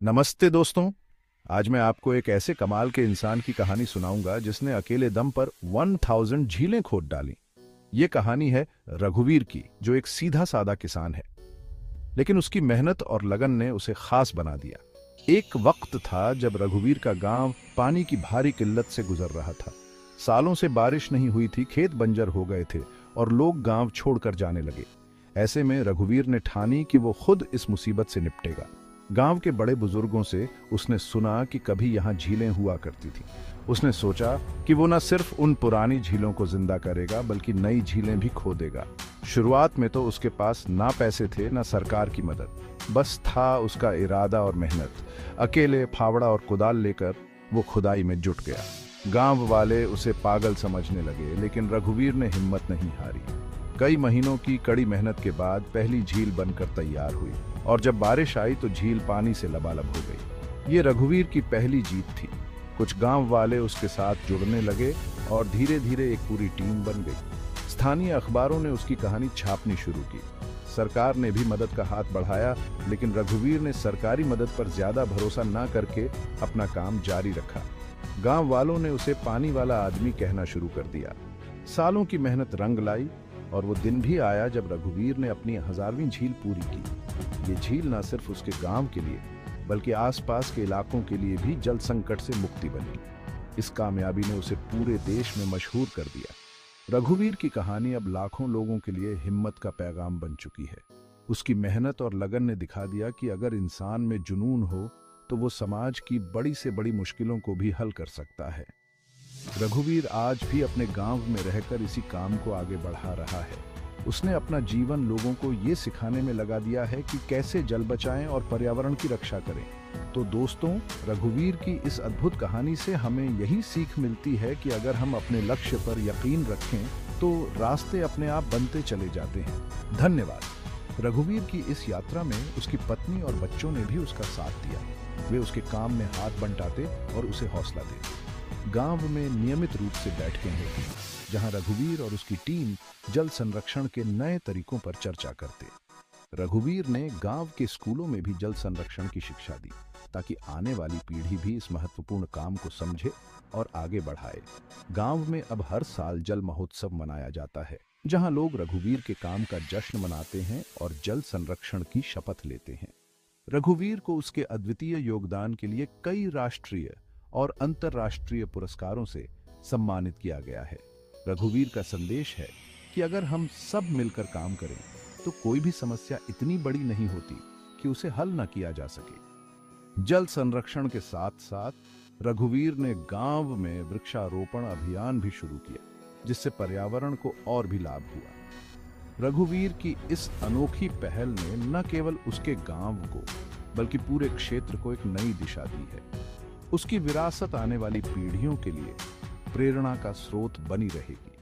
नमस्ते दोस्तों। आज मैं आपको एक ऐसे कमाल के इंसान की कहानी सुनाऊंगा जिसने अकेले दम पर 1000 झीलें खोद डाली। ये कहानी है रघुवीर की, जो एक सीधा सादा किसान है, लेकिन उसकी मेहनत और लगन ने उसे खास बना दिया। एक वक्त था जब रघुवीर का गांव पानी की भारी किल्लत से गुजर रहा था। सालों से बारिश नहीं हुई थी, खेत बंजर हो गए थे और लोग गांव छोड़कर जाने लगे। ऐसे में रघुवीर ने ठानी कि वो खुद इस मुसीबत से निपटेगा। गांव के बड़े बुजुर्गों से उसने सुना कि कभी यहाँ झीलें हुआ करती थी। उसने सोचा कि वो न सिर्फ उन पुरानी झीलों को जिंदा करेगा बल्कि नई झीलें भी खोदेगा। शुरुआत में तो उसके पास ना पैसे थे ना सरकार की मदद, बस था उसका इरादा और मेहनत। अकेले फावड़ा और कुदाल लेकर वो खुदाई में जुट गया। गांव वाले उसे पागल समझने लगे, लेकिन रघुवीर ने हिम्मत नहीं हारी। कई महीनों की कड़ी मेहनत के बाद पहली झील बनकर तैयार हुई और जब बारिश आई तो झील पानी से लबालब हो गई। ये रघुवीर की पहली जीत थी। कुछ गांव वाले उसके साथ जुड़ने लगे और धीरे धीरे एक पूरी टीम बन गई। स्थानीय अखबारों ने उसकी कहानी छापनी शुरू की। सरकार ने भी मदद का हाथ बढ़ाया, लेकिन रघुवीर ने सरकारी मदद पर ज्यादा भरोसा न करके अपना काम जारी रखा। गांव वालों ने उसे पानी वाला आदमी कहना शुरू कर दिया। सालों की मेहनत रंग लाई और वो दिन भी आया जब रघुवीर ने अपनी 1000वीं झील पूरी की। ये झील न सिर्फ उसके गांव के लिए बल्कि आसपास के इलाकों के लिए भी जल संकट से मुक्ति बनी। इस कामयाबी ने उसे पूरे देश में मशहूर कर दिया। रघुवीर की कहानी अब लाखों लोगों के लिए हिम्मत का पैगाम बन चुकी है। उसकी मेहनत और लगन ने दिखा दिया कि अगर इंसान में जुनून हो तो वो समाज की बड़ी से बड़ी मुश्किलों को भी हल कर सकता है। रघुवीर आज भी अपने गांव में रहकर इसी काम को आगे बढ़ा रहा है। उसने अपना जीवन लोगों को ये सिखाने में लगा दिया है कि कैसे जल बचाएं और पर्यावरण की रक्षा करें। तो दोस्तों, रघुवीर की इस अद्भुत कहानी से हमें यही सीख मिलती है कि अगर हम अपने लक्ष्य पर यकीन रखें तो रास्ते अपने आप बनते चले जाते हैं। धन्यवाद। रघुवीर की इस यात्रा में उसकी पत्नी और बच्चों ने भी उसका साथ दिया। वे उसके काम में हाथ बंटाते और उसे हौसला देते। गांव में नियमित रूप से बैठकें होती, जहां रघुवीर और उसकी टीम जल संरक्षण के नए तरीकों पर चर्चा करते। रघुवीर ने गांव के स्कूलों में भी जल संरक्षण की शिक्षा दी, ताकि आने वाली पीढ़ी भी इस महत्वपूर्ण काम को समझे और आगे बढ़ाए। गांव में अब हर साल जल महोत्सव मनाया जाता है, जहां लोग रघुवीर के काम का जश्न मनाते हैं और जल संरक्षण की शपथ लेते हैं। रघुवीर को उसके अद्वितीय योगदान के लिए कई राष्ट्रीय और अंतर्राष्ट्रीय पुरस्कारों से सम्मानित किया गया है। रघुवीर का संदेश है कि अगर हम सब मिलकर काम करें तो कोई भी समस्या इतनी बड़ी नहीं होती कि उसे हल न किया जा सके। जल संरक्षण के साथ साथ रघुवीर ने गांव में वृक्षारोपण अभियान भी शुरू किया, जिससे पर्यावरण को और भी लाभ हुआ। रघुवीर की इस अनोखी पहल ने न केवल उसके गांव को बल्कि पूरे क्षेत्र को एक नई दिशा दी है। उसकी विरासत आने वाली पीढ़ियों के लिए प्रेरणा का स्रोत बनी रहेगी।